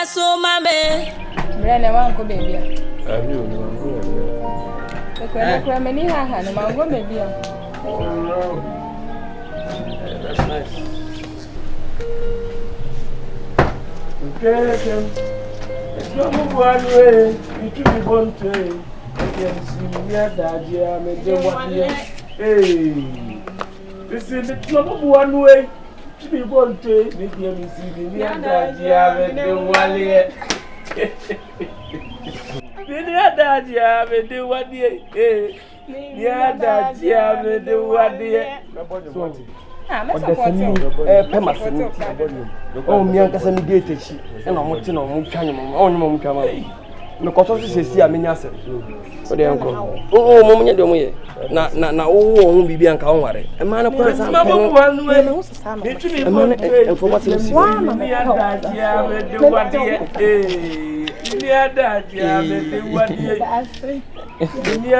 so mame. Brene wanko baby. Abi o ni wanko baby. Kwa many ha no mango baby. That's nice. Okay. It's not one way. You keep it one way. I can see me that yeah, me do what you. Hey. This is it's not one way. Keep it one way. Me see me that yeah, me do what you. Me do what you. Hey. That yeah, me do what you. Oh, me and Cassandra gate, and I'm watching on Mukama. No cause to see a miniature. For the uncle. Oh, Mommy, don't we? Now, oh, be Bianca, a man of person. One way, and for what's in one, near that, yeah, what near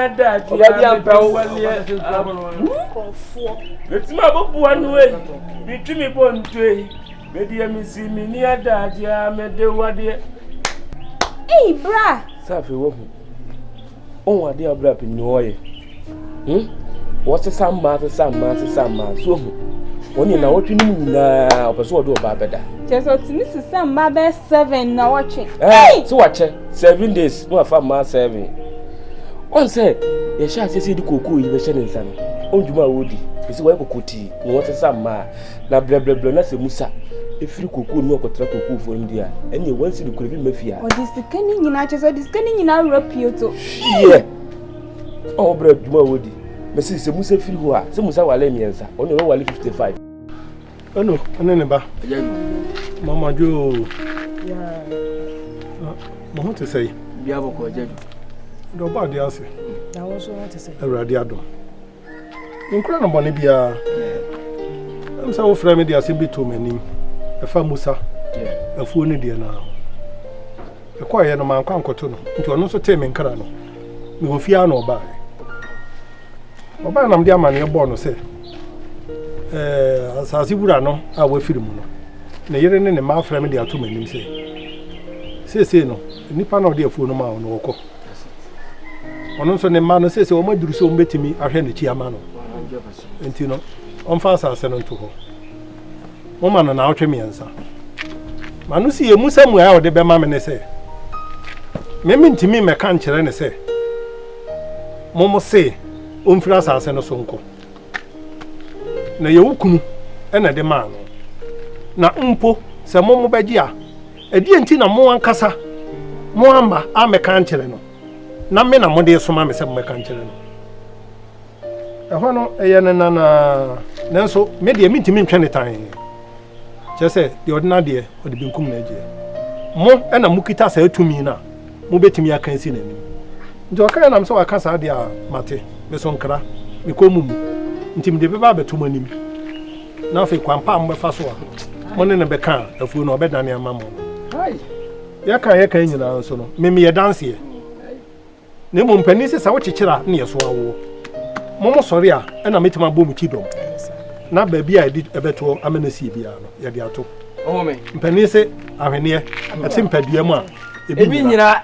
that, it's my book one way. Between me one way. Maybe I miss me near that, yeah, me do what dear. Hey, bra. Safi woman. Oh, what dear brap in your way. What's a some master, so when you know what you mean now, but so do about better. Just what Mrs. Sam, my best 7 now watching. Hey, so watch 7 days, no, for my 7. One said, you shall see the cuckoo you were sending some. Oh, you my woody. It's why Cocotti, what a some ma, na blah blah blah, that's a musa. If you could no contract cuckoo for India, and you once you could be mafia. Or this canning in arches or this canning in our reputo. Yeah. Oh, bread, you my woody. Mrs. Musa Filua, some Musa Walemians, only 55. Oh no, Aneba. Mama Joe. Yeah. I want to say, Biabo, nobody else. I also want to say, a radiado. Incredible Bonibia. I'm so afraid they are simply too many. A famusa, a fool in the now. A quiet man can't continue into an also taming carano. We will fear no buy. Obanam dear man, your born say. As you would know, I will feel mono. The year in the mouth family are too many say. Say no, Nipan of dear fool no man or co. On also the man says, oh, my do so better me, I hand the chiamano. And you know, on fast I send to her. Woman and out me answer. Manusi, you must somewhere out the Bemman say. Memin to me, my country and say. Momo say, Umfras as and a sonko. Na yewukunu ena de man na mpo se momo bagia edi enti na mo ankasa mo amba ameka nkyere no na me na mo de so ma me se meka nkyere no ehɔ no eye na nanso me de mi ntimi ntwe ne tan che se de ordinary de odi binkum na agye mo ena mukita sa atumi na mo betimi aka nsi na nim nti okan na me se waka sa de a mate me so nkra me komumu ntim de beba betumanim na afi kwampa mbefa so a mo ne ne beka afuo no obedane amamo hai ya kan nyina so no me ye dance ye ne mo mpani se sa wo kyekyera ne yeso awo mo sori a na metima bom kidom na ba bia edi ebeto amenasi bia no ye de ato Oh me. Mpani se ahwene ati mpadua mu a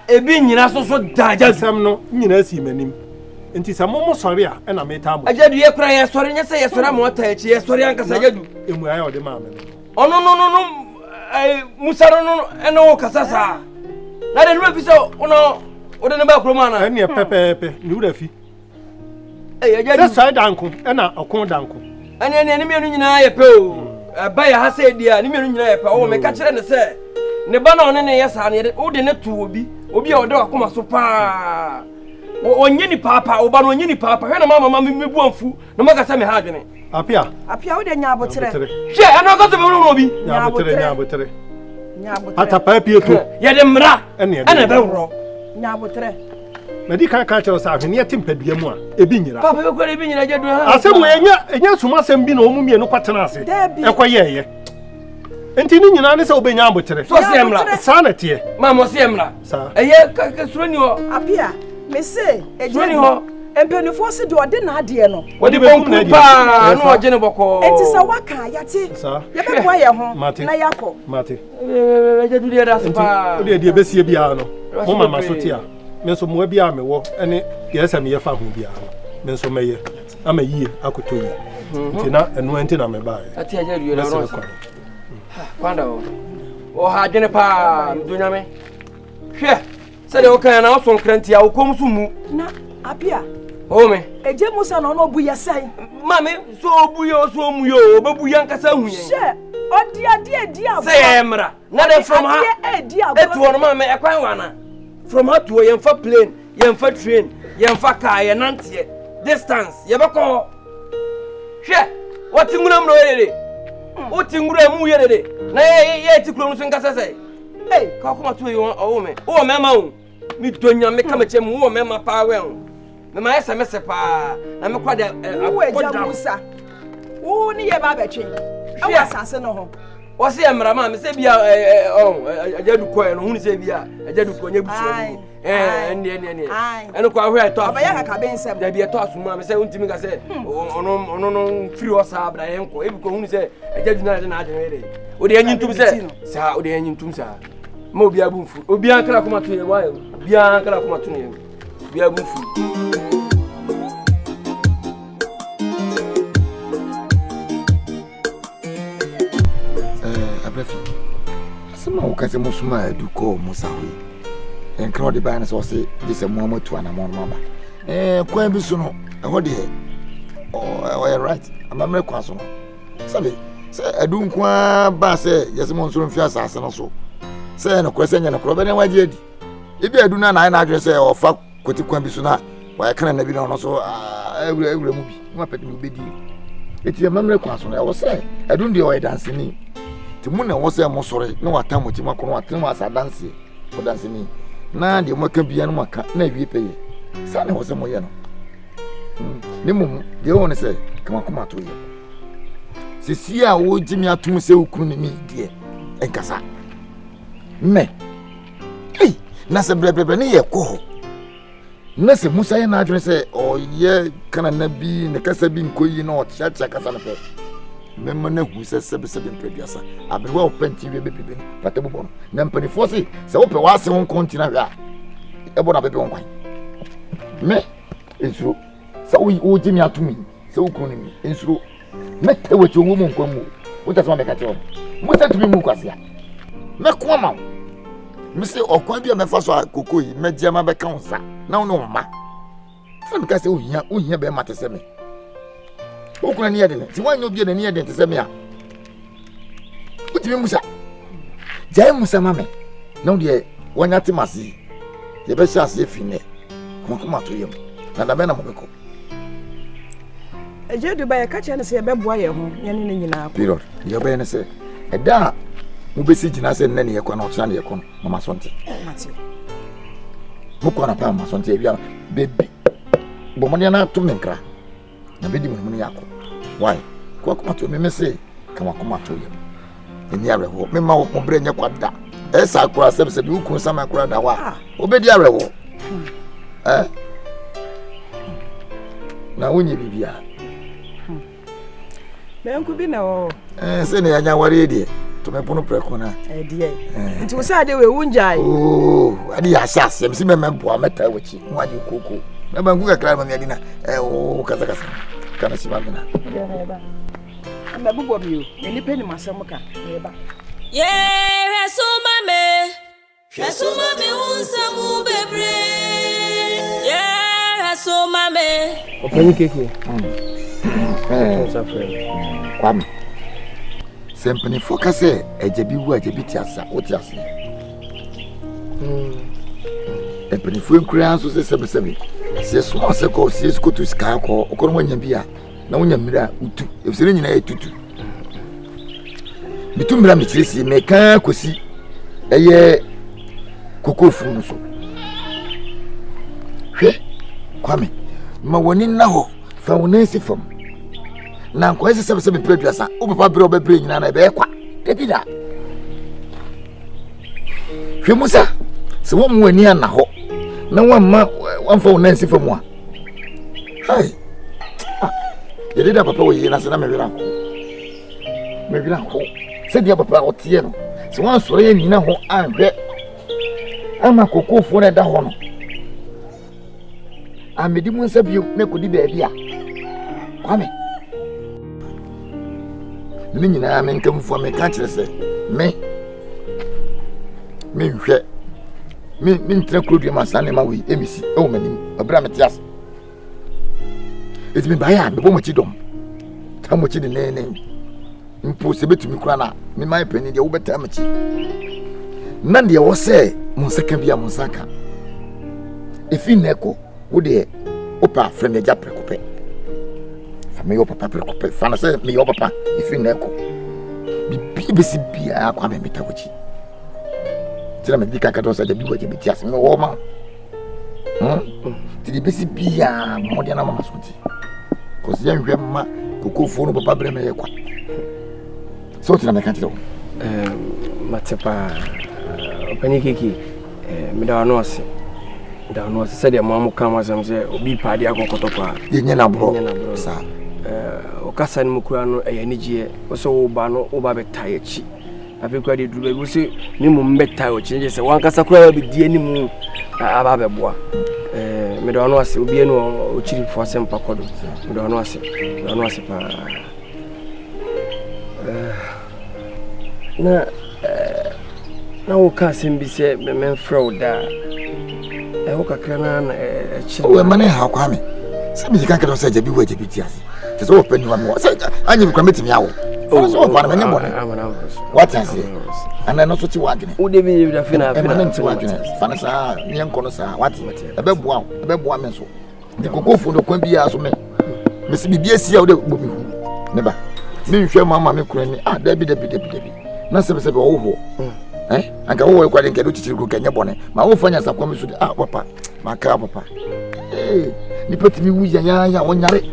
ebi nyina so daja ASƐM no nyina si manim enti sa mo sori a na meta abo ajadu ye kura ye sori nya se ye sori mo ta echi ye sori ankasa ajadu emu ayo de ma me ono no musaro no eno kasasa na de no fi so ono ode ne ba kroma na ene pepepe ni wura fi ajadu se sai danko na okon danko ene me nyina ye pe o ba ya ha se dia ne me nyina ye pe o me ka kire ne se ne ba na one ne ye sa ne o de ne tu obi a ode akoma so pa onye ni papa oba no onye ni papa hwe na mama me buamfu na maka se me ha adwene apia wo de nya abotere hwe ana ka se me no obi nya abotere ata pa pie to ye de mra ana be wro nya abotere medi kan ka kire sa ahwene ye timpadua mu a ebi nyira papa be ko ebi nyira jadu ha asem enya suma asem bi na omu mie no kwatena ase ekoye enti ni nyina ne se obenya abotere so se mra sa na tie mama se mra sa eye ka suro ni ho apia me say suro ni ho Empenifo se de ode na ade no. Odi bonku pa no oje ne boko. Enti sa waka yate. Ye be boa ye ho na yakọ. Mate. Eje du de da spa. Odi de besie bia no. Mo mama so ti a. Me so mo bia me wo ene ASM ye fa ho bia no. Me so meye. Ama yie akoto yi. Nti na enu enti na me ba ye. Ati aje du na ro. Kwanda o ha dwene pa mdunyame. Hwe. Se de o kan na o so nkranti a o kom so mu. Na apia. O me. Eje Musa no no bu ye sai. Mame so bu ye so mu yo obabu yan kasa hu yen. She odi adi abo. Say emra. Na de from ha. Adi abo. Etu no mame ekwan wana. From ha to yen fa plane, yen fa train, yen fa car, yen nantie. Distance ye beko. Hwe. Wati ngura mro yede. Oti ngura mu yede. Na ye ti kuro no so nkasa sai. Hey, ka kuma to ye o me. O me ma o. Mi donya me ka me chem wo me ma pa we o. Me ma SMS pa. Na me kwa de Eja Musa. Wo ni ye ba betwe. Awa sase no ho. O se emra ma me se bia ajadu ko no hu ni se bia ajadu ko nya busu ni. Ene. Eno kwa hwe to. Abaya kaka be nsem. Da bia to asuma me se untimi ka se ono free osa abra yenko. Ebi ko hu ni se ajadu na ade wele. O de anyintum se. Sa o de anyintum sa. Ma obi abunfu. Obi ankara kuma to ye wa yo. Obi ankara kuma to ye. Obi abunfu. Some of us musuma do call Musawi. And crowd the banners or say this a moment to an amount mama. Quite be soon. What dear? Oh, right. I'm a American. Sabi, say I don't quite bass, yes, a monsoon fias as and also. Say no question and a crowd and why did. If I do not, I address or fuck what you can be sooner. Why I can't be on also every movie. My pet will be due. It's a American. I was say, I don't do dancing. Timuna was a mosore, no attempt with Macono, as a dancer for dancing me. Now the Maka Bian Maka, never pay. Sana was a moyano. Nimum, the owner said, come on to you. Cecilia would Jimmy at to say, couldn't me, dear, and Cassa. Me. Hey, Nasa Brebrania, co. Nasa Musa and Adrian say, oh, yeah, can I be in the Casa being coin or Chacha Casanape. Memone who says 77 previous. I be well plenty baby, but the bone. Nampany Fossy, so open was on continent. Ebon a baby on wine. Me, it's true. So we owe Jimmy to me, so calling me, it's true. Met what your woman come. What does one make at all? What's that to be Mukasia? Make one out. Mr. Okwabia, my first cocoy, met Jama Becansa. Now, no, ma. Some cast, oh, yeah, be matters me. Who can hear them? Why not be near them to say me? What do you Musa? Jay Musa, mamma. No, dear, one at Masi. The best shall see Fine. Come out to him. And the Benamoko. A jet to buy a catch and say a bad boy, Yanin in our period. Your banner say, a da will be sitting as in any economic Sunday, Mamma Sonte. Mukona Pama Sonte, baby. Bomaniana to Minkra. Na bidi mun yako why kwa kuma to me say kama kuma to yem eni arewo me ma wo bre nya kwada esa akura sebse bi ukun sama akura da wa obedi arewo na wonye bibia me nku bi na wo se ne anya ware die to me pono preko na die nti wo sa de we wunjai adi ya sase me se me mbo ameta wachi nwaji koko na bangu kakra ma miadina kasa kana simamina na bubo mi o ni pe ni masamuka eba resuma me unsamu bebre resuma me opani keke kwam sempani focus ejebi wu ejebi tiasa otiasa epani fu nkura so se sebesebe se so se ko se ko to ska ko okoro wanya bia na wonya mira utu efisere nyina etutu bitu mira me kirisi me kan kosi eye kokofu no so hwe kwame ma woni na ho fa wonansi fam na nko ese sebesebe preduasa o papa bre obebre nyina na ebe kwa debida hwe musa se wo mu ani ana ho na wamma wamfa wonansi fam a Hey. You did papa we na se na me wira ho. Se dia papa o tie no. Se wan so ye nyina ho anhwe. Ama kokofo na da ho no. Amedi mu nsa bio na kodi ba bia. Kwame. Me nyina me nkamfo me ka kire se me nhwe me ntra krodu ma sane ma we emisi e wo manim abra metias. It's been by hand, but what you done? How much the name? Impossible to me, Crana. Me, my penny, the over tamachi. Nandia was say, Monsaka be a Monsaka. If in Neko, would they opa friend the Japrecope? For me, opa Paprecope, Fana said, me, opa, if in Neko. Be BBC be a Kwame Mitawichi. Tell me, Dick, I don't say the big way to be just no woman. Did the BBC be a more than a mamma's duty? Because young grandma could go for Papa Bremer. So, I can't tell. Matepa, Panikiki, Midanosi. Down said your mamma comes and say, be party, I go to Topa. Yana bro, sir. Ocasan Mukrano, a energy, also Bano, Obabe Taichi. I think I did we see Nimum Beta, changes one Casacra be the animal Ababebois. Medanosi will be no chief for some pacodo. Medanosi, now can't be said, men fraud that. I hope I can oh, money how come? Some you can't say, be waiting to be just. Just open you one more. I didn't commit me out. What is it? And I know what you want. Would they be the final Fanasa, young Conosa, what? A bed one, so. They could go for the Quambia as me. Miss BBS, never. Me, sure, Mamma, me, Debbie. Nothing said over. Eh? I can always quite get to go get your bonnet. My own finance are coming to the papa, my car, papa. Eh, you put me with ya one yard.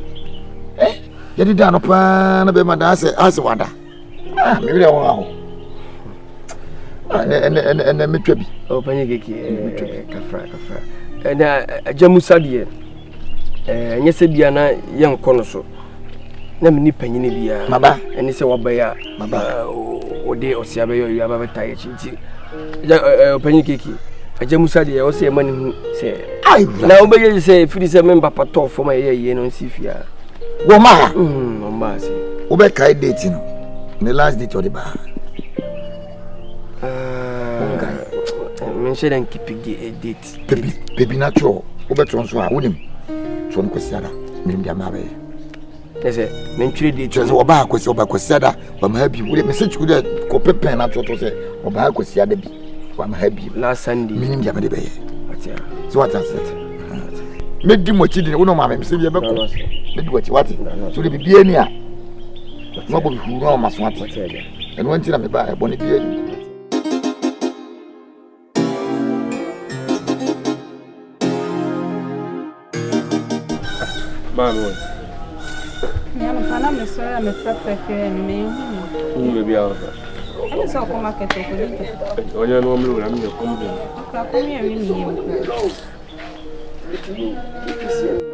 Eh? You did down upon a bit, my dad said, as water. Ah, maybe I want. And then me trebi. Oh, Paniki, Cafra. And Jamusadi. And yes, Biana, young Conoso. Never ni penny bia, Maba, and it's a wabaya, Maba, or day or Siabe, you have a tie. Paniki. A Jamusadi, I say money who say, I now may say, if it is a member pato for my year, no Sifia. Woma, Mombasi. Obeka dating the last date of the bar. Mention and keep a date. Baby natural, Obertron, so I wouldn't. So, Cosiada, Mindia Mabe. There's a mentally date as Obaco, Cosiada, but my happy with a message with a copper pen natural to say, Obaco Siada be. I'm happy last Sunday, meaning Yamabe. So what I said. Make them what you didn't know, Mamma, say you're back. Make what you want. So they be near. Nobody who know must want it. And one thing I'm about a bonnet beard. Manuel. I'm sorry, I'm a proper and me. Who will be out? I'm so come market. Oh, you know, I'm your company.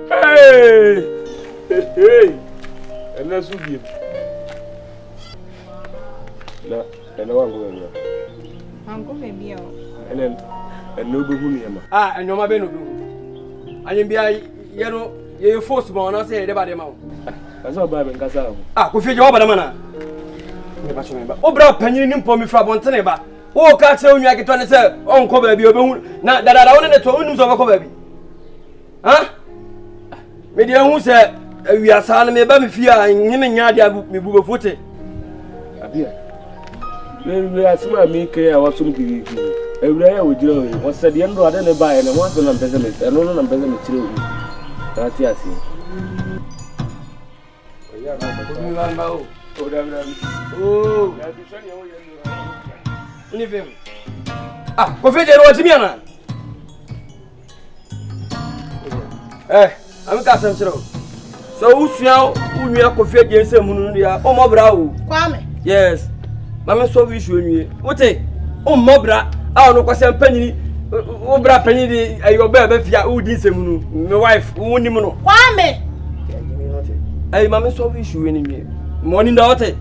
Hey! And that's who you. No, and no one going there. Uncle baby. And then, and no good who ah, and no Mabeno. I am be yellow, you force more, I say about them out. That's all Bible and Casa. Ah, we feel over the manner. Oh, bro, penny in for me from Monteneba. Oh, catch you, I get to say, Uncle baby, now that I wanted to own over baby. Huh? Media who said, we are selling me baby fear and him and Yadia me boo footed. We are smart, make I was something. Every day we do. What's the end of the buy and I want to peasant and no one peasant children. That's yes. Oh, leave him. Ah, coffee, what's me? Eh, I'm Castle. So, who's now who you are coffee against a Munuria? Oh, my brow. Yes, Mamma so wish you. What a oh, Mobra. I don't know what's a penny. Obra penny, your baby, who did some my wife, who knew. Hey, Mamma, so we should win morning daughter.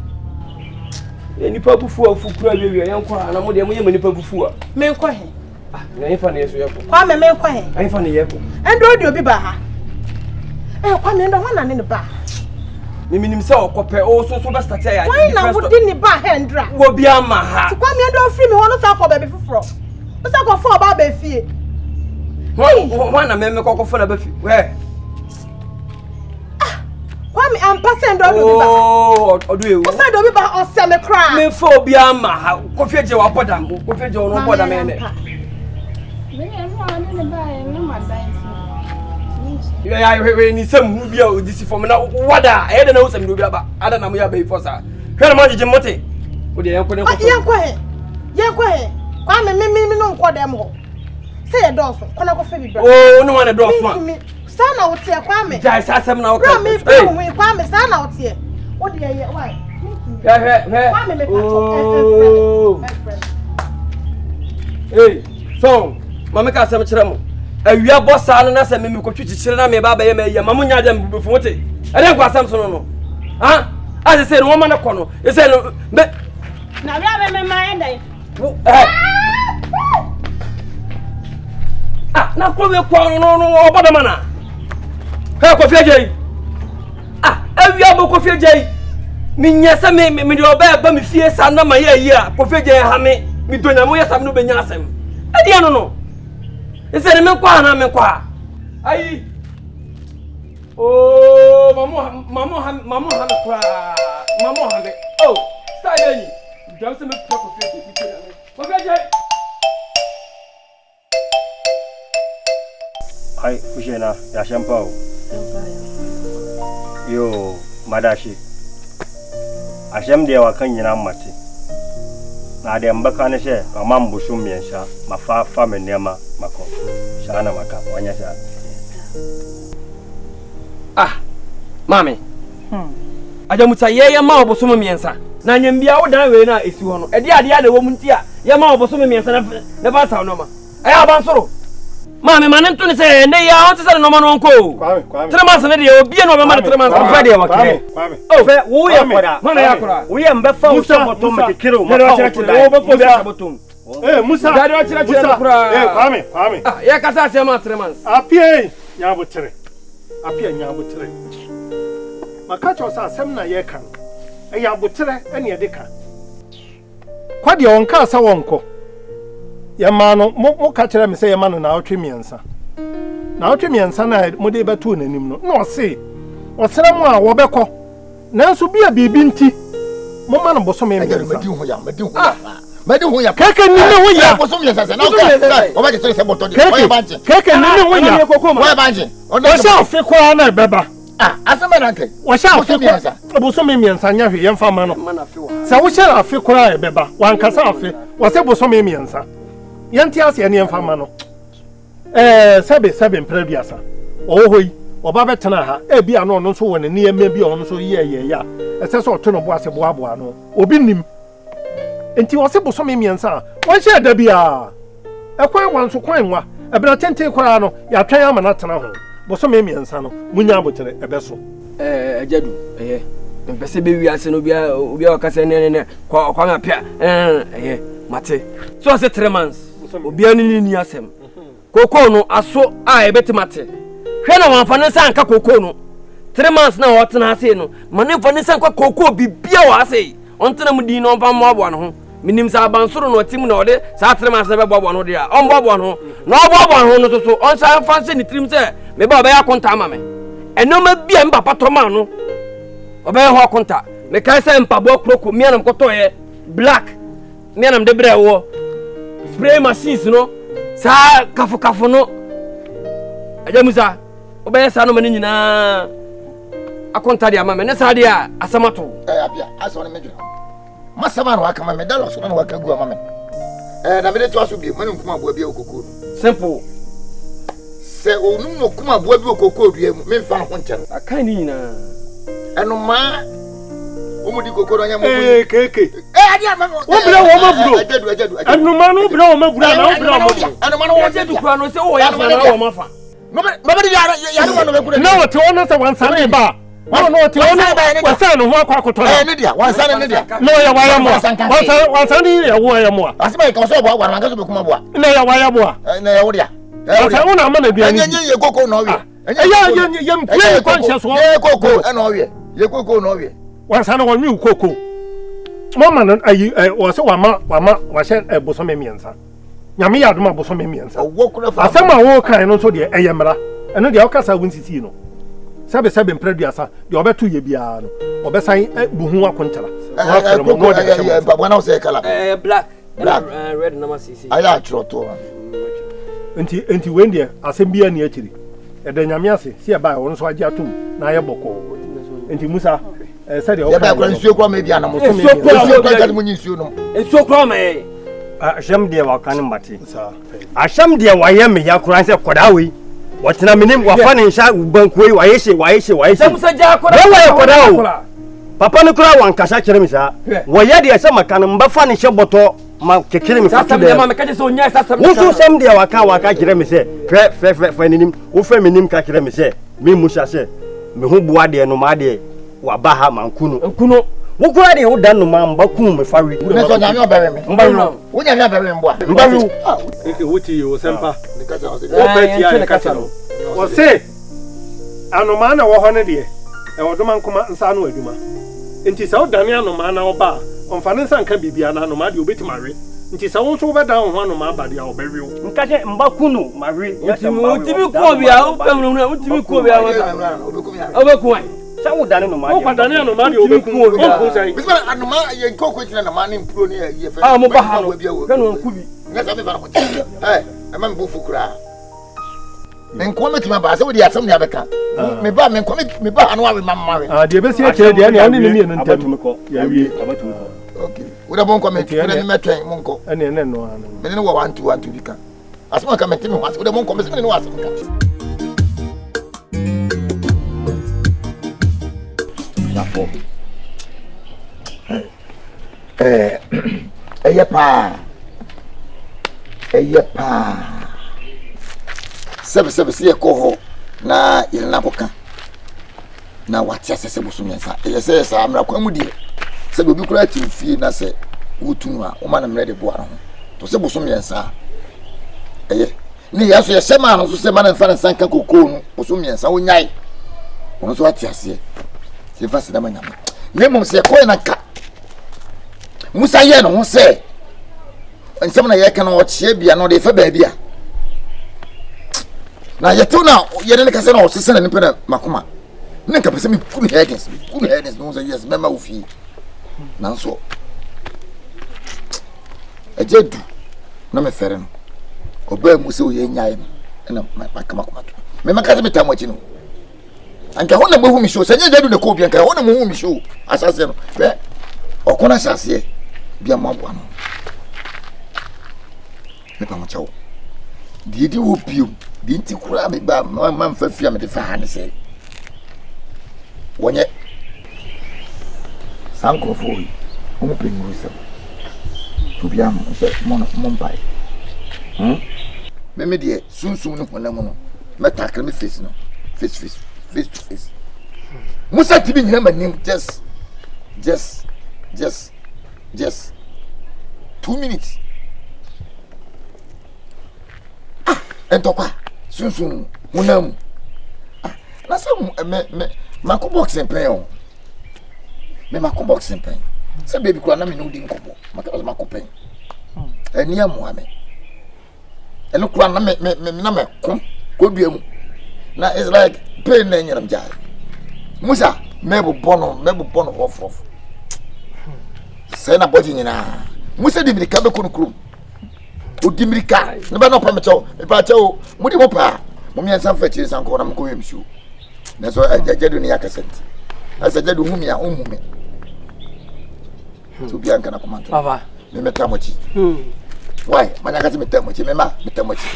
Any purple for Fukura, young choir, and I'm with the purple for. Men quiet. I'm funny as you. Kwame men quiet. I'm funny. And do you be baha? Eh, Kwame no one in the bar. Mimi himself compare also so best attire. Why now would didn't bar handra? Will be a maha. Kwame don't free me one of baby for. What's up for about baby? One a member cock for a baby. Where? Kwame, I'm passing down. Oh, do you? What's that about or semi cry? Me phobia maha. Coffee Joe Podam, Coffee Joe no more than yeah, I need some movie with this for me now. What I don't know some movie about. I don't know me about for sir. Can I imagine Motte? Would you put it? Yeah, quiet. Kwame, me no call them all. Say a dolphin. Can I go for me? Oh, no one a dolphin. Stand out here, Kwame. Just ask them now. Kwame, stand out here. What do you hear? Why? Hey, so, Mamma Casam. We are boss and as a mimic to children, me baba, Mamunya them before it. I don't want Samson. Huh? As I said, woman of Cono, you said, but now I remember my end. Now probably no about the manner. Her coffee jay. Every other coffee jay. Minyasa me your bear, but me fears and my year, coffee jay, hammy, me doing a way of no benyasem. I don't know. Is there a Mekwa? Aye. Oh, Mamma, oh, stay there. Just a minute. Hi, Ushena, Yashampao. Yo, Madashi. Ashem de Wakanyana Mati. Na de Mbakane share, a mambu shumiensha, my family nema, Mako. Shana Maka, Wanyasha. Mammy. I don't say, yeah, Mamma Bosumiansa. Nanyambia, what I will is one. A dear woman, dear, Yama Bosumiansa, the Bassa Noma. I have answered. Mammy, my name to say, and they are out to no man on call. 3 months and you'll be no man 3 months on Friday. Oh, we am before some automatic kill. Eh, Musa, Kwame. Yeah, Casasa 3 months. Appear Yabutre. Appear Yabutre. Makacho sa semna yekan. A Yabutre and Yadika. Quad your own casa wonko. Yamano, mo catch them say a man now trimiansa. Now trimiansa, I had Modeba tune and him no say. Or Salamwa Wabeko. Nansu be a bibinti. Momano Bosome. Madu huya keke nini huya bosomye sasa na oba ke se boto de oya banje keke nini huya oya banje o sha ofe kwa na beba asema ranke o sha ofe kwa bosomye miensa nya hwe yemfa ma no sa wo sha ofe kwa na beba wankasa ofe wo se bosomye miensa yenti ase ne yemfa ma no sebe mprebiasa o hoyi oba betena ha bi ano no so woni ne yemma bi ono so ye ya ese so to no bo ase boaboa no obi nim enti wose bosome miensa won hye da bia ekwan wanso kwanwa ebra tenten kwara no ya twan ama na tena ho bosome miensa no munya abotere ebeso ajadu mpese be wi ase no obi akase ne kwa apia mate so ase 3 months obi ani ni asem koko no aso ebeti mate hwe na wanfa nsa anka koko no 3 months na wotena ase no mane fa nsa anka koko bibia wa ase ontena mudi no mfa moabo no ho minim sa bansoro no tim na ode sa 3 months na be boabo no dia on boabo no na boabo no so so on sa fa nse ni trim se me ba ya konta ama me enoma bia mba patoma no oba ho konta me kai se mpabo kroko mi anam kotoye black mi anam de brewo spray machines no sa kafu no ajamusa oba sa no mani nyina akonta dia ama me ne sa dia asamato apia aso ne medwo masama no aka ma me dalo so no waka gu ama me na me de to aso bi mani nkuma bo bia okoko simple se onum no kuma bo bia okoko dua mu me mfa no ho nkyere aka ni nyina eno ma omudi kokoro nya mo keke adi ama wo bra wo maburo ajadu enu ma no bra wo maburo na wo bra wo enu ma no wo ajadu kwa no se wo ya fa na wo mafa no be ya no ma no be kure na wo te ono se wansa ne ba One no ti one wasan no ho akwakoto ne dia wansan ne dia no ya waya mo wansan ni ya wo ya mo asema ka so bo wa man ka so be kuma bo na ya waya mo na ya wo dia wansan una ma na bia ni ye koko no wie ye mpie conscious wo ye koko na wie ye koko no wie wansan no wi koko mama no ayi wo se wa hye bosome miensa nyame ya adoma bosome miensa asema wo kan no so de eyemra eno de okasa wunsisi no sabe mpreduasa de obeto ye bia no obesan buhu akontara bwana ose kala black red number cc aya troto enti wende asem bia ni akiri ede nyame ase si e ba won so age atum na aye boko enti musa said ya ba kwa nsuo kwa me bia na mo so me kwa mo nsuo no nsuo kwa me asham de wa kan mbati asham de wa ye me ya kuran se kodawe watina minim wa fa ne nsha bankuwe wa samusa ja koda wa kodawo papa no kura wan kasa kire mi sa wo ye de se maka no mba fa ne hye boto ma kekire mi fatu de ma me kaje so nya sasam wo sam de wa ka kire mi se fe ninim wo fe minim ka kire mi se mi musa se me hu bua de no ma de wa ba ha mankuno wo kura de wo dan no ma mba kun me fawi ne so nyame obere me mba wo nyame obere me mboa mba wuti wo sempa ne kasa o se wo peti ya kasa no wo se anoma na wo ho ne de e wodoma nkoma nsa no aduma nti sa odane anoma na oba onfa ne nsa nka bibia na anoma de obetimare nti sa won so obedan ho anoma abade a obewe o nkaje mba kunu mare utimi ko bia o pemno utimi ko bia obeku sa wo dane no ma o padane anoma de obeku o ko sai bisma anoma ye nkoko tina na ma ne mpuro ne ye fe mo ba ha no kanu nkubi ne sa me fa ko e ma mbu fukura enko metima ba se wo di asem ne abeka me ba me nko me ba anu awe mamma we de be si akere de ne oni ne no ntam ya wie abatu ko okay wo da bon ko me ne metwen mo nko ene ne no anu me ne wo 1 2 bika asema ka metimi ho wo da bon ko me se ne wo asem ka Yapo. Eye pa. Sebe se ko na ile na koka. Na wati asese bosomia sa. Eye se sa amra kwamu die. Sebe obi kura timfie na se wutunu a o ma na mre de boa no. To se bosomia sa. Eye. Ni yaso ye sema no so se ma na mfa na sanka kokoo no. Bosomia sa wonyai. Ono so ati ase. Se fa se da manyama. Ne mom se ko na ka. Musa ye no ho se. Nsem na ye ka no o chie bia no de fa ba bia. Na yeto na ye ne ka se na o sese na nipa na makoma. Ne ka pese mi kunu headings no say yes mema ofi. Nanso. Ejedu na me fere no. Oba mu se o ye nyae no. Na makama to. Me maka se metamochi no. Anka hona mo hu mi show sanye jedu ne ko bia nka hona mo hu mi show asase no be okona asase bia mo aboa no me pa mo chawo di wo pio di nti kura me ba ma mfa fia me de fa ha ne se wonye sanko foi o mo pingu se to bia mo se mo mpai me die sunsum no hona mo no metakra me face no face to face. Musa tibi nyina manim just 2 minutes. Entokwa sunsun munam. Na sa me mako boxing pen o. Me mako boxing pen. Sa baby kwa na me no di nkobo. Mako pen. Eni amuame. Eno kwa na me ko biamu. Na it's like pain na nyiram jaa. Musa mebu bono off. Say na body nyina. Musa di mirika be kunu krum. O di mirika. Ne ba no pa mecho. E pa chewo. Mudi mo pa. Mo mi ansan fa chiri san ko na mo ko yem shu. Na so ajedu ni yakasenti. Asa jedu humi ya umume. To bi anka na komanta. Baba. Me meta mochi. Why? Manya kasi meta mochi. Meta mochi.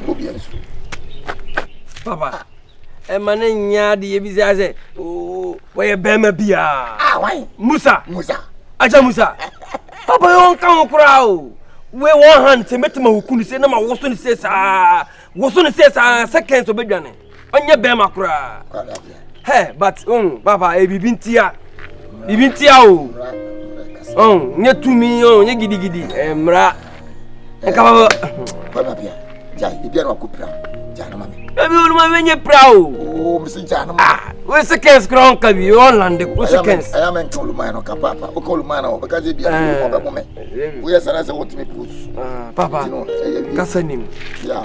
Obi ansu. Papa, mane nya de ye bi say we bema bia. Why? Musa. Aja Musa. Papa yon kan kura o. We one hand te metima hukunu se na ma woso ni se sa. Woso ni se sa seconds obedwane. Onye bema kura. Hey, but papa, e bibintia. Bibintia o. Nye tumi nye gidi. Mra. Enka baba. Papa bia. Ja, bia no akopra. Ja na mame. Baby, olu mame nye pra o. Oh, misi ja na mame. Ah, we seconds kron ka bi Holland ko seconds. I am en kolu man no ka papa. O kolu man no because bia no ba mome. We yes na say what me push. Papa. Kasa nim. Ya.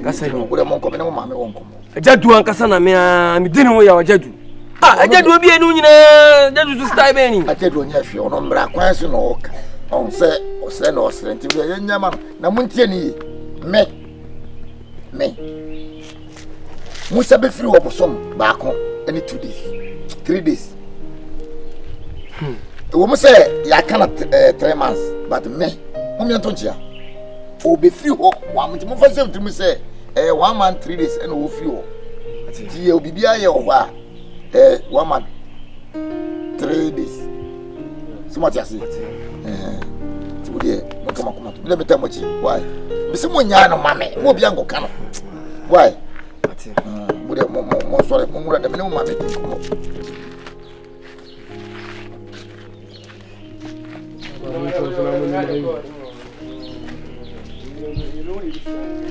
Kasa nim. Ko de mon ko me no mame won ko. Jadu an kasa na me dinu wo ya wa jadu. Ah, jadu obi enu nyina, jadu su style be ni. Jadu nya hwe ono mra kwan so no oka. On se o se no srenti we nya ma na muntie ni me. Musa be free obosom baako any 2 days. 3 days. We must say ya cannot 3 months but me. Mum yanto chia. O be free ho wa mo fa say to me say 1 month 3 days and o free ho. Ti e bibia ye ho a 1 month 3 days. So much as ti wo de mo kama to. Let me tell you why. Me say mo nya no mame. Mo bia ngo ka no. Why? Mo sorry, mo mura de me no mame.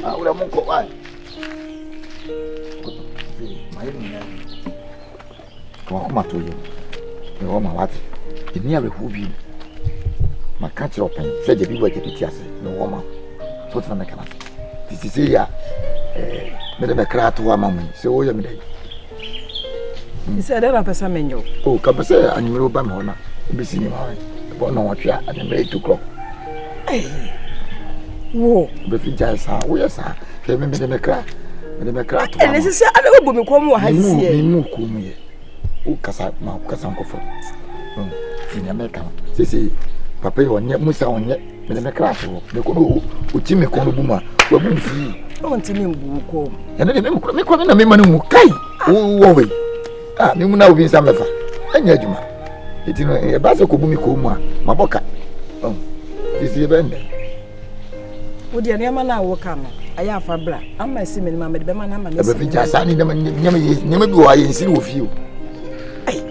Ah, ula munko why? Kuma to you. Me o ma wati. Eni awe hu bi. Ma ka kire open. Se je bi wa je piti ase. Me o ma. So tana kana. Ti se ya me de me kra to wa mamu. Se o ye me dai. Ise de na pesa menyo. Oh, ka pesa anyiro ba me hona. Bi si ni ma. Bo no watwa at 8 o'clock. Wo. Be fi jaisa. Wo ya sa. Fe me de me kra. Me de me kra to. Ene sisi ade obo me kom wo ha sie. Me mu ko mu ye. O kasa ma kasa nkofo. Ti na me ka. Sisi papa yo nye musa onye. Me de me kra to. Me ko no o ti me ko no bu ma. Wa bu fi. O nti me mbu ko. Ene de me ko na me ma no mu kai. Wo we. Ah, me mu na obi nsa mefa. Anya adwuma. Eti no e ba se ko bu mi ko mu a. Maboka. Sisi e bende. Wo de ne ma na wo ka no. Aya afa bra. Ama si me ma me de be ma na ma me. E be fi jasa ni nyama bi wo aye nsi wo fi o. Ai.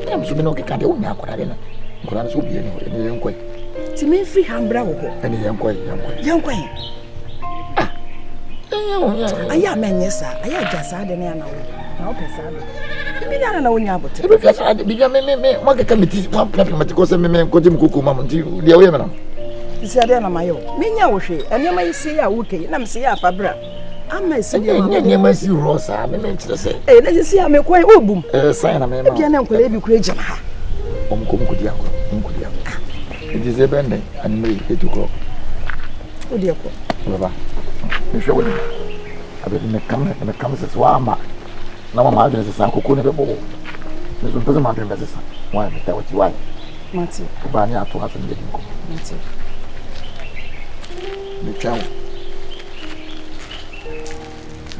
Nyam so be no ke ka de wo nya akora de na. Akora so bi e no e yenkoi. Ti me fi hambra wo ko. Ene yenkoi. Ah. Aya menyesa. Aya jasa de ne ana wo. Na o pesa de. Bi na na wo nya abote. E be fi asa de bi me mo ke ka meti mo plan me ko se me ko jim kuku mam nti de wo ye me na. Isi ade na mayo. Menya wo hwe. Ene ma isi ya wo ke. Na me se ya afa bra. Ama isi de ma. Ene ma si rosa me nchire se. Na isi ya me ko obum. Sai na me ma. Bia na nkola bi kura jam ha. Omko di akọ. It is a bende and me 8 o'clock. O de ko. Baba. Me hwe wo. Abe me kam se swama. Na mama adresse sa kokko ne bebo. Me so pese ma adresse sa. Why me ta wati why? Mati. Ba ni ato aso nde dinko. Mati. Me twa.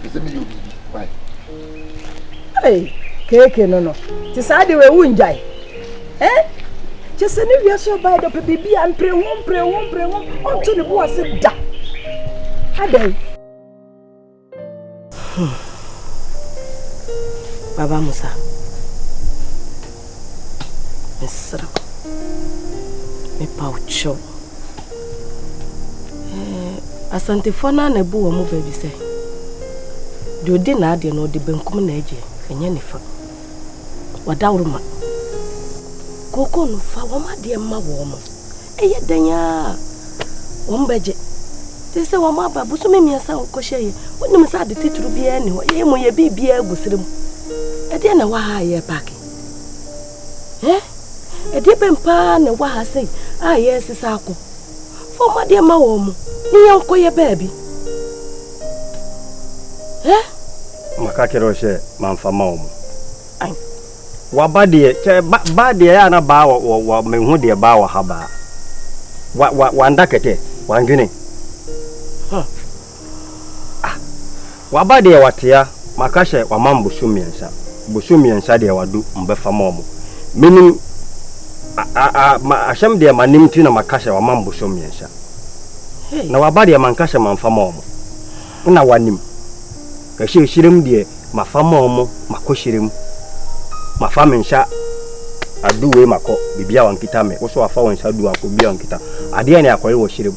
Pese me yobi. Why? Hey, keke no. Ti sa de we wunjai. Just a new year so by the baby and pray one until the boy said da. Ade. Baba Musa. Mesra. Me paucho. Asante fona na bu wo mo baby say. De odi na ade no de benkum na age. Enye ne fa. Wadawruma. Koko no fa wo ma de ma wo mo. Eye danya. Wo mbeje. Te se wo ma ba bu so me miasa ko hye. Wonim sa de tituru bia ne ho. Ye mo ye bibia agusirem. E de na wa ha ye park. E de bempa na wa ha sei. Ah yes sa ko. Fo ma de ma wo mo. Ni yanko ye baabi. Makakero hye manfa ma wo mo. Ai. Wa ba de ya na ba wa mehu de ba wa haba. Wa ndakete wa ngwene. Wa ba de watia makahye wa mambo shumiensa. Bushumiensa de wadu mbefa ma wo. Minim ma ASƐM de manim ti na makahye wa mambo shumiensa. Na wa ba de mankahye manfa ma wo. Na wanim. Ka hye hyirim de mafama omo makoshirem mafama nsha aduwe mako bibia wankita me wo so afa won sha du akobia wankita ade ne akoye wo shirem